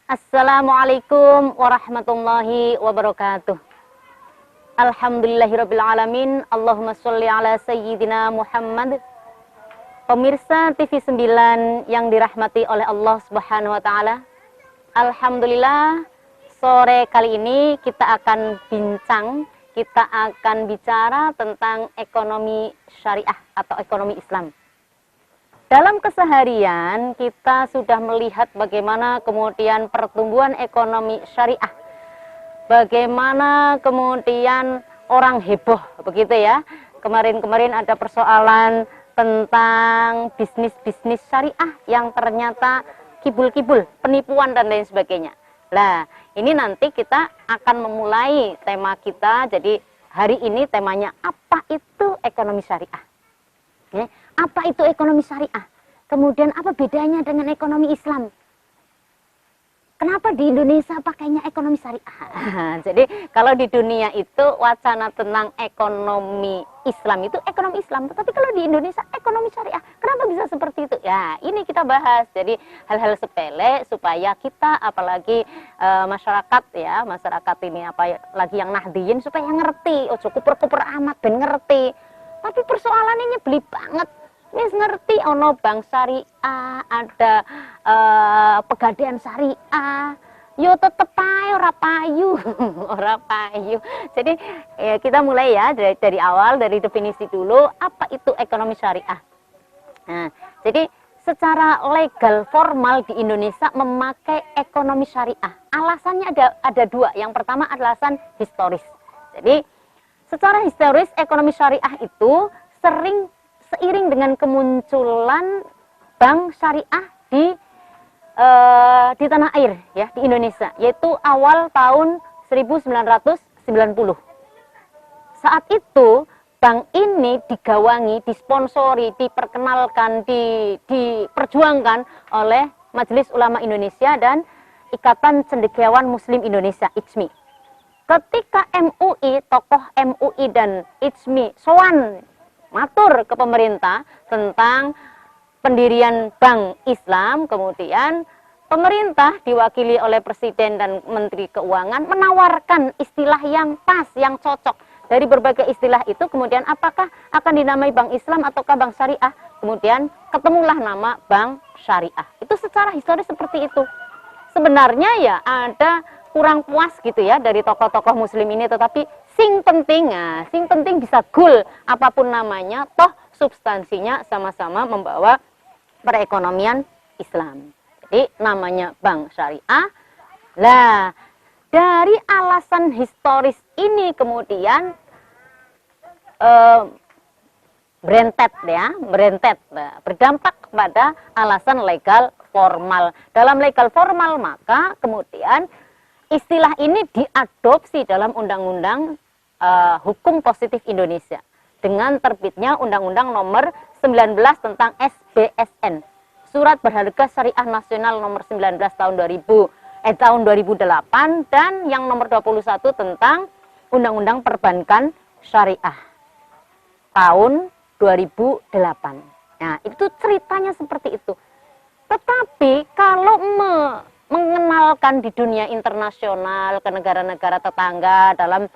Assalamualaikum warahmatullahi wabarakatuh. Alhamdulillahirrabbilalamin. Allahumma sholli ala sayyidina Muhammad. Pemirsa TV 9 yang dirahmati oleh Allah Subhanahu wa taala. Alhamdulillah, sore kali ini kita akan bicara tentang ekonomi syariah atau ekonomi Islam. Dalam keseharian kita sudah melihat bagaimana kemudian pertumbuhan ekonomi syariah. Bagaimana kemudian orang heboh begitu ya. Kemarin-kemarin ada persoalan tentang bisnis-bisnis syariah yang ternyata kibul-kibul, penipuan dan lain sebagainya. Nah, ini nanti kita akan memulai tema kita. Jadi hari ini temanya apa itu ekonomi syariah? Ya, apa itu ekonomi syariah? Kemudian apa bedanya dengan ekonomi Islam? Kenapa di Indonesia pakainya ekonomi syariah? Jadi kalau di dunia itu wacana tentang ekonomi Islam itu ekonomi Islam, tetapi kalau di Indonesia ekonomi syariah, kenapa bisa seperti itu? Ya, ini kita bahas. Jadi hal-hal sepele supaya kita, apalagi masyarakat ini apalagi yang nahdiyin supaya ngerti. Oh, kuper-kuper amat ben ngerti. Tapi persoalannya beli banget. Wis ngerti ono bank syariah, ada pegadaian syariah. Yo tetep ae ora payu, ora payu. Jadi kita mulai ya dari awal, dari definisi dulu apa itu ekonomi syariah. Nah, jadi secara legal formal di Indonesia memakai ekonomi syariah. Alasannya ada dua. Yang pertama adalah alasan historis. Jadi secara historis ekonomi syariah itu seiring dengan kemunculan bank syariah di tanah air ya, di Indonesia, yaitu awal tahun 1990. Saat itu bank ini digawangi, disponsori, diperkenalkan, diperjuangkan oleh Majelis Ulama Indonesia dan Ikatan Cendekiawan Muslim Indonesia (ICMI). Ketika MUI, tokoh MUI dan ICMI sowan matur ke pemerintah tentang pendirian Bank Islam, kemudian pemerintah diwakili oleh Presiden dan Menteri Keuangan menawarkan istilah yang pas, yang cocok. Dari berbagai istilah itu kemudian apakah akan dinamai Bank Islam ataukah Bank Syariah? Kemudian ketemulah nama Bank Syariah. Itu secara historis seperti itu. Sebenarnya ya ada kurang puas gitu ya dari tokoh-tokoh muslim ini, tetapi sing penting bisa goal apapun namanya, toh substansinya sama-sama membawa perekonomian Islam. Jadi namanya Bank Syariah. Lah, dari alasan historis ini kemudian berentet, berdampak kepada alasan legal formal. Dalam legal formal maka kemudian istilah ini diadopsi dalam Undang-Undang Hukum Positif Indonesia dengan terbitnya Undang-Undang Nomor 19 tentang SBSN, Surat Berharga Syariah Nasional Nomor 19 tahun 2008, dan yang nomor 21 tentang Undang-Undang Perbankan Syariah tahun 2008. Nah, itu ceritanya seperti itu. Tetapi kalau mengenalkan di dunia internasional ke negara-negara tetangga dalam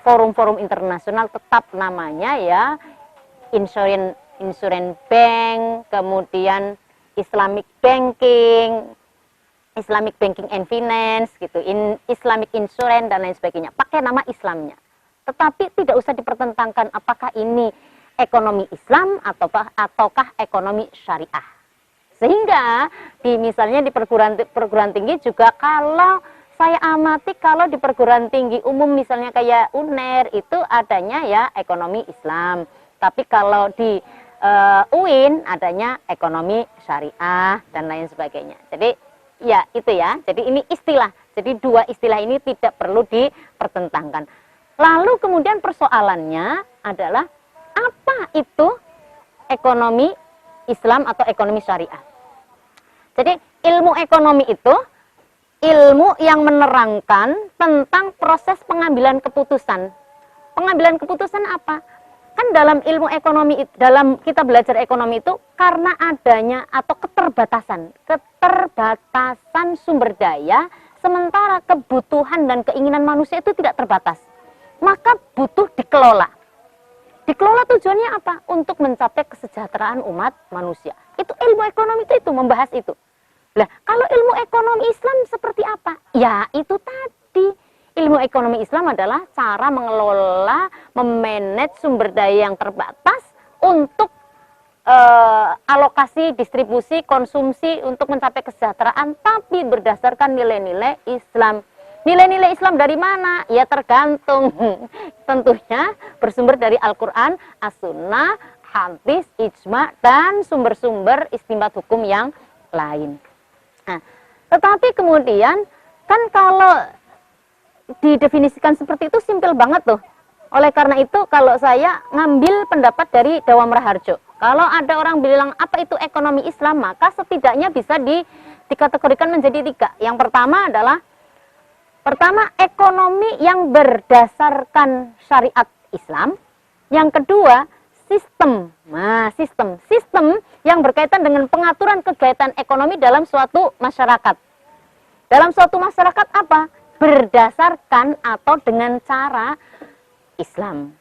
forum-forum internasional, tetap namanya ya insurance bank, kemudian Islamic banking and finance gitu, Islamic insurance dan lain sebagainya, pakai nama Islamnya. Tetapi tidak usah dipertentangkan apakah ini ekonomi Islam ataukah ekonomi syariah. Sehingga misalnya di perguruan tinggi juga, kalau saya amati kalau di perguruan tinggi umum misalnya kayak UNER itu adanya ya ekonomi Islam. Tapi kalau di UIN adanya ekonomi syariah dan lain sebagainya. Jadi ya itu ya. Jadi ini istilah. Jadi dua istilah ini tidak perlu dipertentangkan. Lalu kemudian persoalannya adalah apa itu ekonomi Islam atau ekonomi syariah. Jadi ilmu ekonomi itu ilmu yang menerangkan tentang proses pengambilan keputusan. Pengambilan keputusan apa? Kan dalam ilmu ekonomi, dalam kita belajar ekonomi itu karena adanya atau keterbatasan sumber daya, sementara kebutuhan dan keinginan manusia itu tidak terbatas. Maka butuh dikelola. Dikelola tujuannya apa? Untuk mencapai kesejahteraan umat manusia. Itu ilmu ekonomi itu membahas itu. Nah, kalau ilmu ekonomi Islam seperti apa? Ya, itu tadi. Ilmu ekonomi Islam adalah cara mengelola, memanage sumber daya yang terbatas untuk alokasi, distribusi, konsumsi untuk mencapai kesejahteraan, tapi berdasarkan nilai-nilai Islam. Nilai-nilai Islam dari mana? Ya tergantung. Tentunya bersumber dari Al-Quran, As-Sunnah, hadis, ijma, dan sumber-sumber istimbat hukum yang lain. Nah, tetapi kemudian kan kalau didefinisikan seperti itu simpel banget tuh. Oleh karena itu kalau saya ngambil pendapat dari Dawam Raharjo, kalau ada orang bilang apa itu ekonomi Islam, maka setidaknya bisa dikategorikan menjadi 3. Yang pertama adalah ekonomi yang berdasarkan syariat Islam. Yang kedua sistem. Nah, sistem yang berkaitan dengan pengaturan kegiatan ekonomi dalam suatu masyarakat. Dalam suatu masyarakat apa? Berdasarkan atau dengan cara Islam.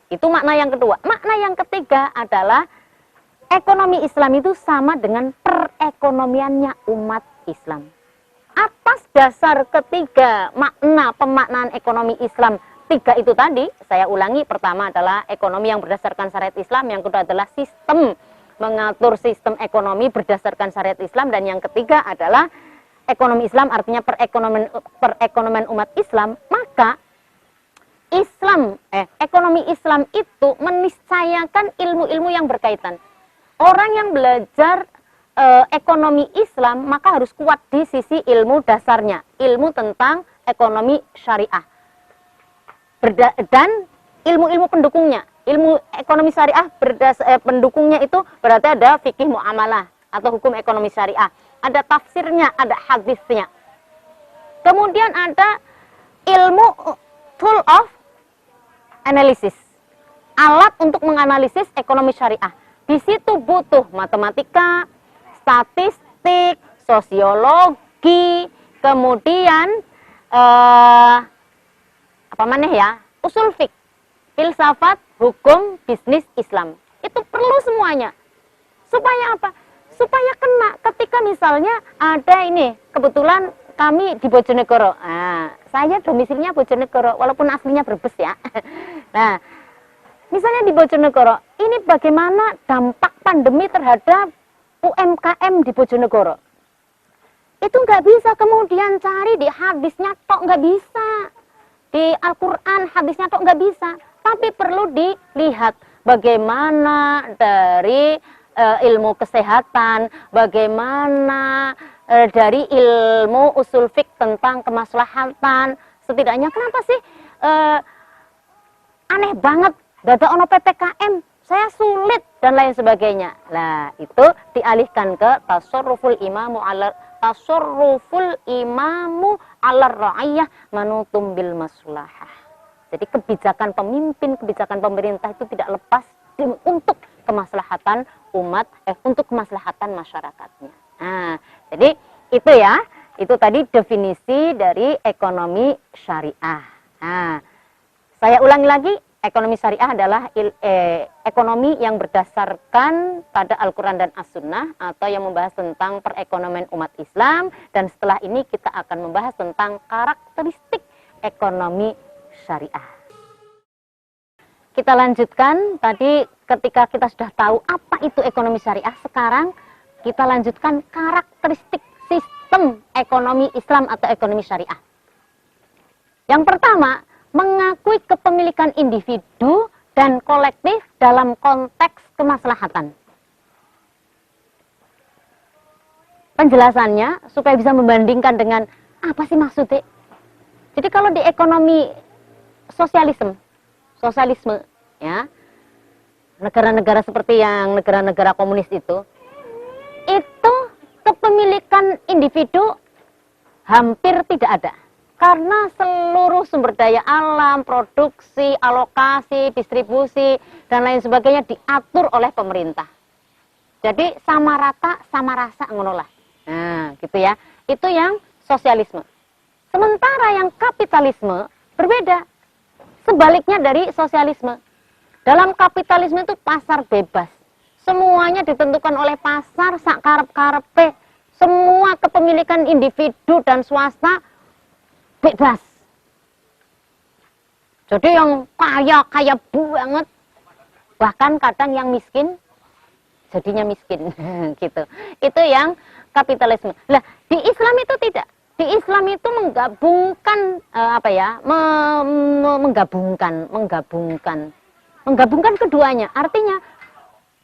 Itu makna yang kedua. Makna yang ketiga adalah ekonomi Islam itu sama dengan perekonomiannya umat Islam. Atas dasar ketiga makna pemaknaan ekonomi Islam 3 itu tadi, saya ulangi, pertama adalah ekonomi yang berdasarkan syariat Islam, yang kedua adalah sistem, mengatur sistem ekonomi berdasarkan syariat Islam, dan yang ketiga adalah ekonomi Islam, artinya perekonomian umat Islam. Maka ekonomi Islam itu meniscayakan ilmu-ilmu yang berkaitan. Orang yang belajar ekonomi Islam maka harus kuat di sisi ilmu dasarnya, ilmu tentang ekonomi syariah, dan ilmu-ilmu pendukungnya. Ilmu ekonomi syariah pendukungnya itu berarti ada fikih muamalah atau hukum ekonomi syariah, ada tafsirnya, ada hadisnya. Kemudian ada ilmu tool of analysis, alat untuk menganalisis ekonomi syariah. Di situ butuh matematika, statistik, sosiologi, kemudian usul fiqh, filsafat, hukum, bisnis Islam. Itu perlu semuanya. Supaya apa? Supaya kena ketika misalnya ada ini, kebetulan kami di Bojonegoro. Nah, saya domisilinya Bojonegoro, walaupun aslinya Brebes ya. Nah, misalnya di Bojonegoro, ini bagaimana dampak pandemi terhadap UMKM di Bojonegoro? Itu nggak bisa kemudian cari di hadisnya tok, nggak bisa. Di Al-Quran hadisnya tok nggak bisa. Tapi perlu dilihat bagaimana dari ilmu kesehatan, bagaimana dari ilmu usul fiqh tentang kemaslahatan. Setidaknya kenapa sih aneh banget, gak ada ono PPKM, saya sulit dan lain sebagainya. Nah, itu dialihkan ke tasarruful imamu alar ra'iyah manutum bil maslahah. Jadi kebijakan pemimpin, kebijakan pemerintah itu tidak lepas untuk kemaslahatan umat, untuk kemaslahatan masyarakatnya. Nah, jadi itu ya, itu tadi definisi dari ekonomi syariah. Nah, saya ulangi lagi, ekonomi syariah adalah ekonomi yang berdasarkan pada Al-Quran dan As-Sunnah, atau yang membahas tentang perekonomian umat Islam. Dan setelah ini kita akan membahas tentang karakteristik ekonomi syariah. Kita lanjutkan, tadi ketika kita sudah tahu apa itu ekonomi syariah, sekarang kita lanjutkan karakteristik sistem ekonomi Islam atau ekonomi syariah. Yang pertama, mengakui kepemilikan individu dan kolektif dalam konteks kemaslahatan. Penjelasannya supaya bisa membandingkan dengan apa sih maksudnya. Jadi kalau di ekonomi sosialisme ya, negara-negara seperti yang negara-negara komunis itu kepemilikan individu hampir tidak ada. Karena seluruh sumber daya alam, produksi, alokasi, distribusi, dan lain sebagainya diatur oleh pemerintah. Jadi sama rata, sama rasa ngono lah. Nah, gitu ya. Itu yang sosialisme. Sementara yang kapitalisme berbeda. Sebaliknya dari sosialisme. Dalam kapitalisme itu pasar bebas. Semuanya ditentukan oleh pasar, sak karep-karepe. Semua kepemilikan individu dan swasta bebas. Jadi yang kaya banget, bahkan kadang yang miskin jadinya miskin gitu. Itu yang kapitalisme. Lah, di Islam itu tidak. Di Islam itu menggabungkan menggabungkan keduanya. Artinya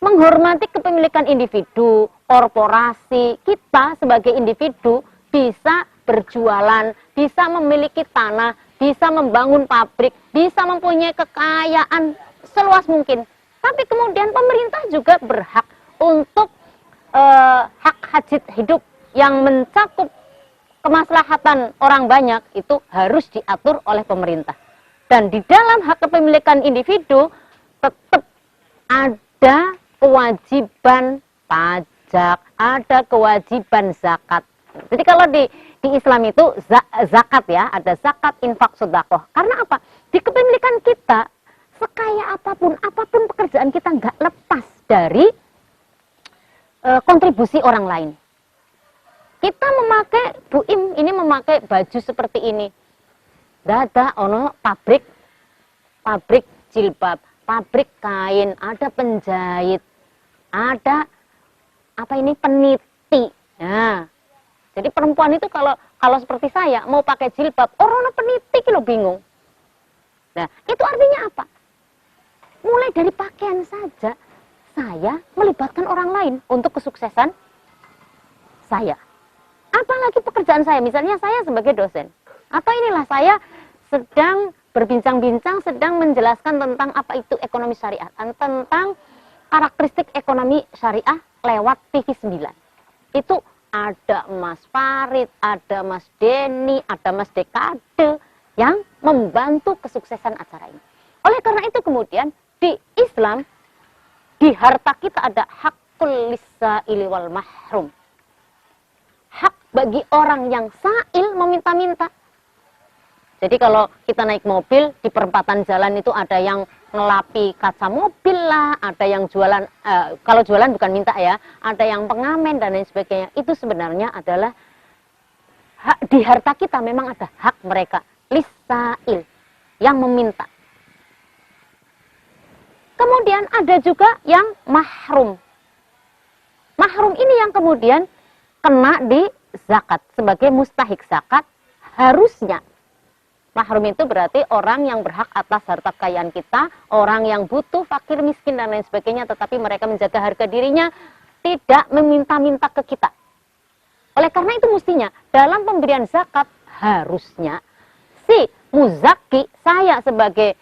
menghormati kepemilikan individu, korporasi. Kita sebagai individu bisa berjualan, bisa memiliki tanah, bisa membangun pabrik, bisa mempunyai kekayaan seluas mungkin. Tapi kemudian pemerintah juga berhak untuk hak hajat hidup yang mencakup kemaslahatan orang banyak itu harus diatur oleh pemerintah. Dan di dalam hak kepemilikan individu tetap ada kewajiban pajak, ada kewajiban zakat. Jadi kalau di Islam itu zakat ya, ada zakat, infak, sedekah. Karena apa? Di kepemilikan kita, sekaya apapun pekerjaan kita nggak lepas dari kontribusi orang lain. Kita memakai ini memakai baju seperti ini. Ada ono pabrik jilbab, pabrik kain, ada penjahit, ada peniti. Nah, jadi perempuan itu kalau seperti saya mau pakai jilbab, orang peniti kilo bingung. Nah, itu artinya apa? Mulai dari pakaian saja saya melibatkan orang lain untuk kesuksesan saya. Apalagi pekerjaan saya, misalnya saya sebagai dosen. Atau inilah saya sedang berbincang-bincang, sedang menjelaskan tentang apa itu ekonomi syariah, tentang karakteristik ekonomi syariah lewat TV 9. Itu ada Mas Farid, ada Mas Denny, ada Mas Dekade yang membantu kesuksesan acara ini. Oleh karena itu kemudian di Islam, di harta kita ada hakul lisaili wal mahrum. Hak bagi orang yang sa'il meminta-minta. Jadi kalau kita naik mobil, di perempatan jalan itu ada yang ngelapi kaca mobil lah, ada yang jualan, kalau jualan bukan minta ya, ada yang pengamen dan lain sebagainya. Itu sebenarnya adalah hak, di harta kita memang ada hak mereka, lisail, yang meminta. Kemudian ada juga yang mahrum. Mahrum ini yang kemudian kena di zakat. Sebagai mustahik zakat, harusnya. Mahrum itu berarti orang yang berhak atas harta kekayaan kita, orang yang butuh, fakir, miskin, dan lain sebagainya, tetapi mereka menjaga harga dirinya, tidak meminta-minta ke kita. Oleh karena itu mestinya, dalam pemberian zakat, harusnya si muzaki, saya sebagai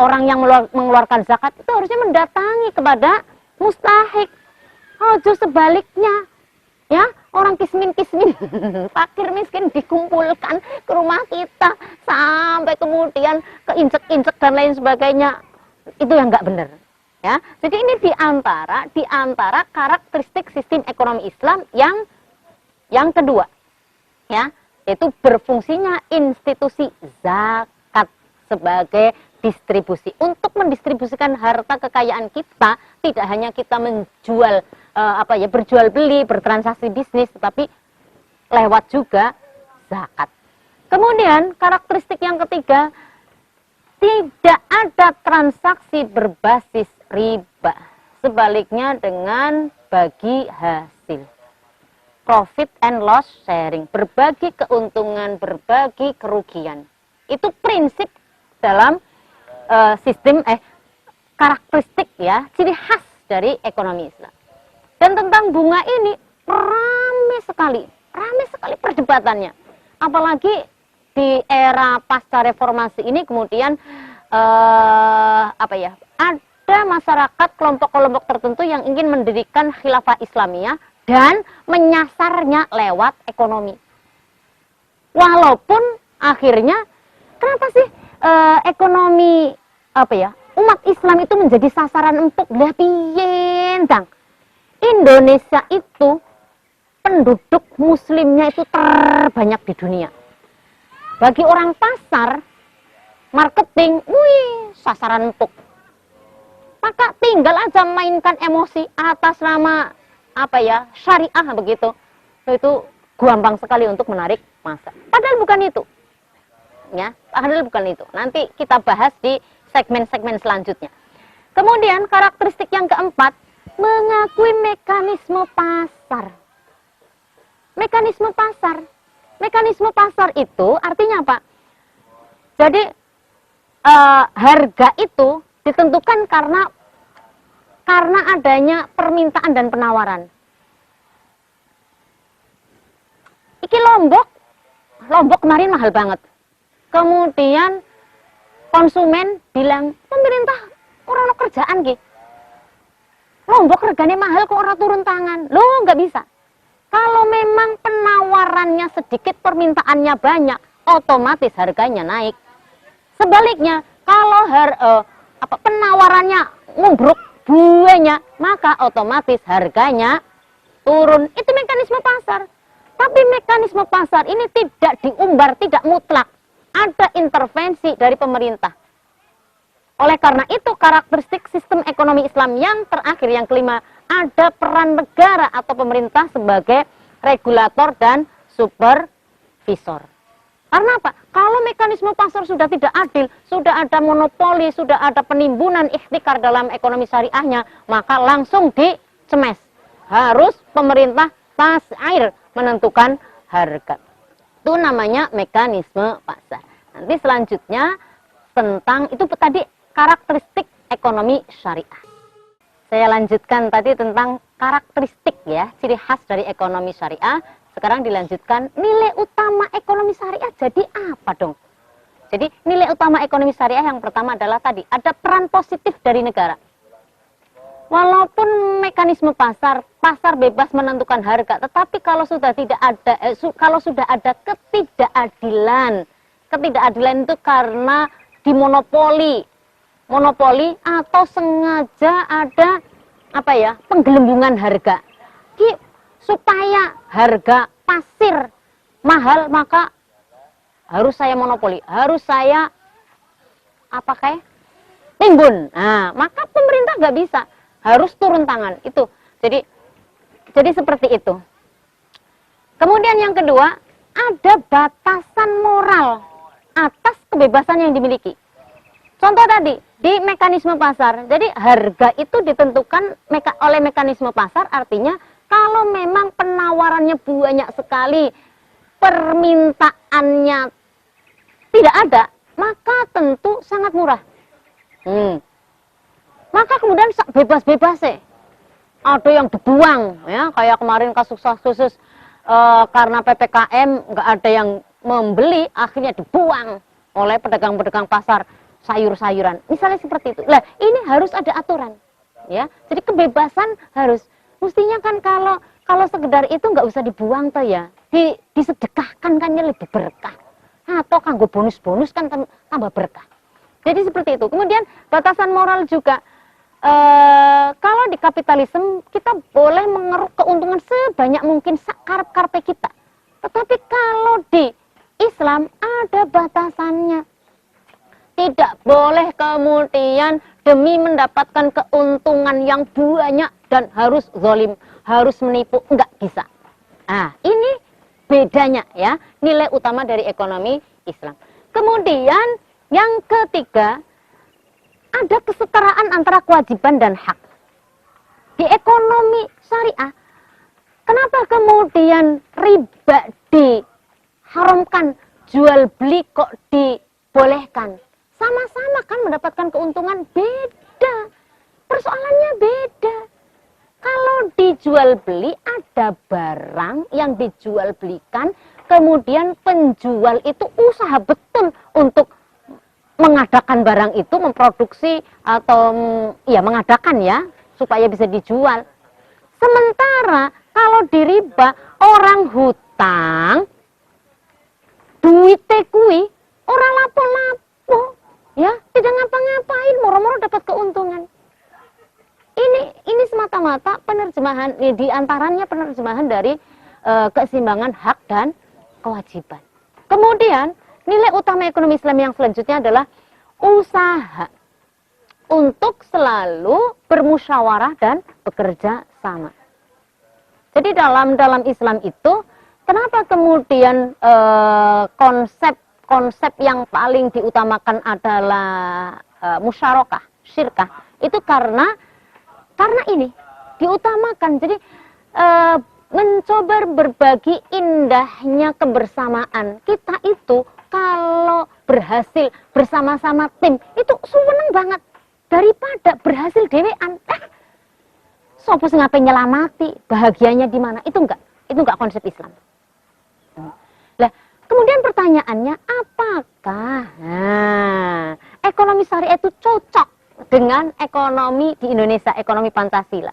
orang yang mengeluarkan zakat, itu harusnya mendatangi kepada mustahik. Ojo sebaliknya. Ya, orang kismin-kismin, fakir miskin dikumpulkan ke rumah kita sampai kemudian keinjek-injek dan lain sebagainya. Itu yang nggak benar. Ya, jadi ini di antara karakteristik sistem ekonomi Islam yang kedua, ya, yaitu berfungsinya institusi zakat sebagai distribusi. Untuk mendistribusikan harta kekayaan kita, tidak hanya kita menjual berjual beli, bertransaksi bisnis, tetapi lewat juga zakat. Kemudian karakteristik yang ketiga, tidak ada transaksi berbasis riba. Sebaliknya dengan bagi hasil. Profit and loss sharing, berbagi keuntungan, berbagi kerugian. Itu prinsip dalam karakteristik ya, ciri khas dari ekonomi Islam. Dan tentang bunga ini ramai sekali perdebatannya. Apalagi di era pasca reformasi ini kemudian ada masyarakat kelompok-kelompok tertentu yang ingin mendirikan khilafah Islamiyah dan menyasarnya lewat ekonomi. Walaupun Akhirnya kenapa sih ekonomi umat Islam itu menjadi sasaran empuk? Lah piye, Dang? Indonesia itu penduduk muslimnya itu terbanyak di dunia. Bagi orang pasar, marketing, sasaran empuk. Maka tinggal aja mainkan emosi atas nama syariah begitu. Itu gampang sekali untuk menarik massa. Padahal bukan itu. Ya, padahal bukan itu. Nanti kita bahas di segmen-segmen selanjutnya. Kemudian karakteristik yang keempat, mengakui mekanisme pasar. Mekanisme pasar. Mekanisme pasar itu artinya apa? Jadi harga itu ditentukan karena adanya permintaan dan penawaran. Iki Lombok kemarin mahal banget. Kemudian konsumen bilang, pemerintah orang kerjaan gitu. Lombok regane mahal kok orang turun tangan. Loh, nggak bisa. Kalau memang penawarannya sedikit, permintaannya banyak, otomatis harganya naik. Sebaliknya, kalau penawarannya ngumbruk buahnya, maka otomatis harganya turun. Itu mekanisme pasar. Tapi mekanisme pasar ini tidak diumbar, tidak mutlak. Ada intervensi dari pemerintah. Oleh karena itu, karakteristik sistem ekonomi Islam yang terakhir, yang kelima, ada peran negara atau pemerintah sebagai regulator dan supervisor. Karena apa? Kalau mekanisme pasar sudah tidak adil, sudah ada monopoli, sudah ada penimbunan ikhtikar dalam ekonomi syariahnya, maka langsung dicemes. Harus pemerintah tas'ir menentukan harga. Itu namanya mekanisme pasar. Nanti selanjutnya tentang itu tadi karakteristik ekonomi syariah. Saya lanjutkan tadi tentang karakteristik ya, ciri khas dari ekonomi syariah. Sekarang dilanjutkan nilai utama ekonomi syariah jadi apa dong? Jadi nilai utama ekonomi syariah yang pertama adalah tadi ada peran positif dari negara. Walaupun mekanisme pasar bebas menentukan harga, tetapi kalau sudah tidak ada, kalau sudah ada ketidakadilan itu karena dimonopoli atau sengaja ada penggelembungan harga. Supaya harga pasir mahal, maka harus saya monopoli, harus saya timbun. Nah, maka pemerintah nggak bisa, harus turun tangan. Itu jadi seperti itu. Kemudian yang kedua, ada batasan moral atas kebebasan yang dimiliki. Contoh tadi di mekanisme pasar, jadi harga itu ditentukan oleh mekanisme pasar, artinya kalau memang penawarannya banyak sekali, permintaannya tidak ada, maka tentu sangat murah. Maka kemudian bebas-bebas ada yang dibuang, ya kayak kemarin kasus karena PPKM nggak ada yang membeli, akhirnya dibuang oleh pedagang-pedagang pasar sayur-sayuran. Misalnya seperti itu. Lah, ini harus ada aturan, ya. Jadi kebebasan harus. Mestinya kan kalau sekedar itu nggak usah dibuang toh ya, disedekahkan kan lebih berkah. Atau kanggo bonus-bonus kan tambah berkah. Jadi seperti itu. Kemudian batasan moral juga, kalau di kapitalisme kita boleh mengeruk keuntungan sebanyak mungkin karpe kita. Tetapi kalau di Islam ada batasannya. Tidak boleh kemudian demi mendapatkan keuntungan yang banyak dan harus zalim, harus menipu, enggak bisa. Nah, ini bedanya ya, nilai utama dari ekonomi Islam. Kemudian yang ketiga, ada kesetaraan antara kewajiban dan hak. Di ekonomi syariah, kenapa kemudian riba diharamkan, jual beli kok dibolehkan? Sama-sama kan mendapatkan keuntungan, beda. Persoalannya beda. Kalau dijual beli ada barang yang dijual belikan, kemudian penjual itu usaha betul untuk mengadakan barang itu, memproduksi atau ya mengadakan ya, supaya bisa dijual. Sementara kalau di riba, orang hutang, duitnya kui penerjemahan di antaranya penerjemahan dari keseimbangan hak dan kewajiban. Kemudian nilai utama ekonomi Islam yang selanjutnya adalah usaha untuk selalu bermusyawarah dan bekerja sama. Jadi dalam Islam itu, kenapa kemudian konsep yang paling diutamakan adalah musyarakah, syirkah? Itu karena ini diutamakan. Jadi mencoba berbagi indahnya kebersamaan. Kita itu kalau berhasil bersama-sama tim itu seneng banget daripada berhasil dewean. Sopo sing ngapain nyelamati, bahagianya di mana? Itu enggak konsep Islam. Lah, kemudian pertanyaannya, apakah ekonomi syariah itu cocok dengan ekonomi di Indonesia, ekonomi Pancasila?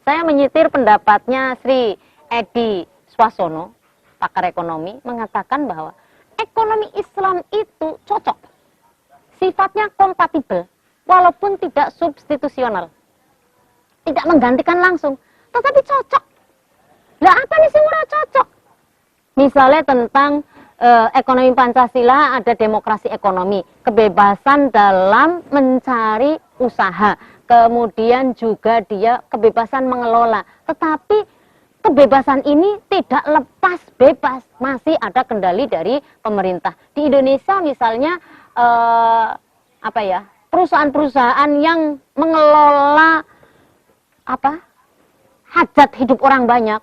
Saya menyitir pendapatnya Sri Edi Swasono, pakar ekonomi, mengatakan bahwa ekonomi Islam itu cocok. Sifatnya kompatibel, walaupun tidak substitusional. Tidak menggantikan langsung, tetapi cocok. Lah apa nih sih ora cocok? Misalnya tentang ekonomi Pancasila ada demokrasi ekonomi, kebebasan dalam mencari usaha. Kemudian juga dia kebebasan mengelola. Tetapi kebebasan ini tidak lepas bebas. Masih ada kendali dari pemerintah. Di Indonesia misalnya perusahaan-perusahaan yang mengelola hajat hidup orang banyak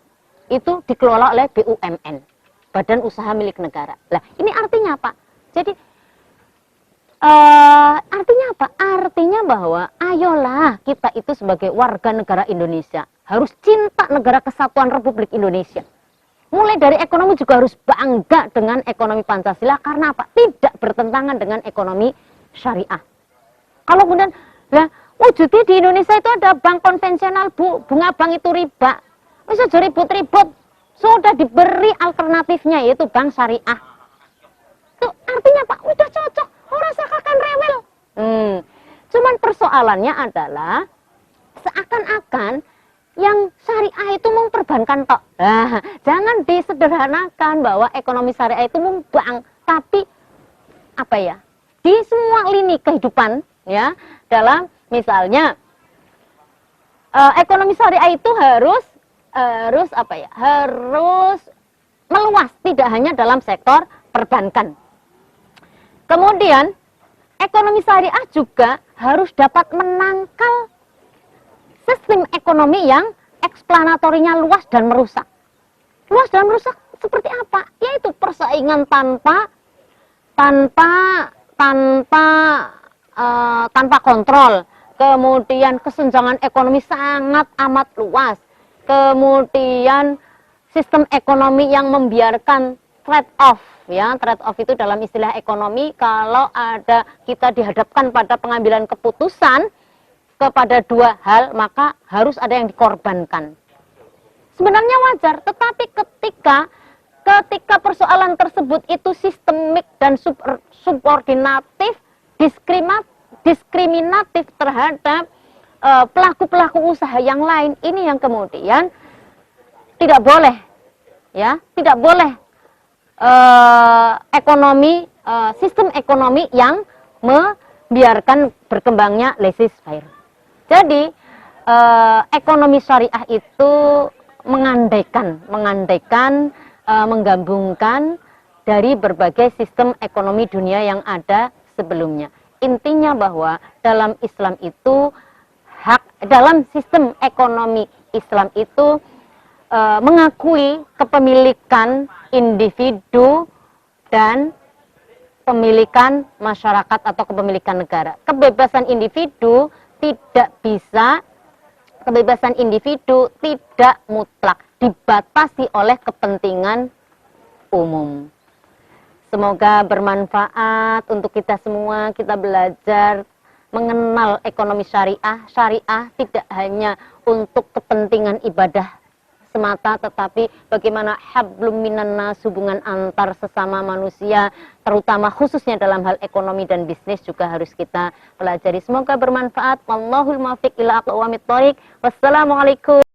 itu dikelola oleh BUMN, Badan Usaha Milik Negara. Lah, ini artinya apa? Jadi artinya apa? Artinya bahwa ayolah kita itu sebagai warga negara Indonesia harus cinta negara kesatuan Republik Indonesia. Mulai dari ekonomi juga harus bangga dengan ekonomi Pancasila karena apa? Tidak bertentangan dengan ekonomi syariah. Kalau kemudian wujudnya di Indonesia itu ada bank konvensional, Bu, bunga bank itu riba. Bisa ribut-ribut. Sudah diberi alternatifnya yaitu bank syariah. Itu artinya Pak, udah cocok. Orang seakan rewel. Cuman persoalannya adalah seakan-akan yang syariah itu mau perbankan tok. Nah, jangan disederhanakan bahwa ekonomi syariah itu mau bank, tapi di semua lini kehidupan ya, dalam misalnya ekonomi syariah itu harus meluas, tidak hanya dalam sektor perbankan. Kemudian, ekonomi syariah juga harus dapat menangkal sistem ekonomi yang eksplanatorinya luas dan merusak. Luas dan merusak seperti apa? Yaitu persaingan tanpa kontrol. Kemudian kesenjangan ekonomi sangat amat luas. Kemudian sistem ekonomi yang membiarkan trade-off. Ya, trade-off itu dalam istilah ekonomi kalau kita dihadapkan pada pengambilan keputusan kepada dua hal, maka harus ada yang dikorbankan. Sebenarnya wajar, tetapi ketika persoalan tersebut itu sistemik dan subordinatif, diskriminatif terhadap pelaku-pelaku usaha yang lain, ini yang kemudian tidak boleh sistem ekonomi yang membiarkan berkembangnya laissez-faire. Jadi ekonomi syariah itu menggabungkan dari berbagai sistem ekonomi dunia yang ada sebelumnya. Intinya bahwa dalam Islam itu dalam sistem ekonomi Islam itu mengakui kepemilikan individu dan pemilikan masyarakat atau kepemilikan negara. Kebebasan individu tidak mutlak, dibatasi oleh kepentingan umum. Semoga bermanfaat untuk kita semua, kita belajar mengenal ekonomi syariah. Syariah tidak hanya untuk kepentingan ibadah semata, tetapi bagaimana hablum minan nas, hubungan antar sesama manusia, terutama khususnya dalam hal ekonomi dan bisnis juga harus kita pelajari. Semoga bermanfaat. Wallahul muwaffiq ila aqwamit thoriq. Wassalamualaikum.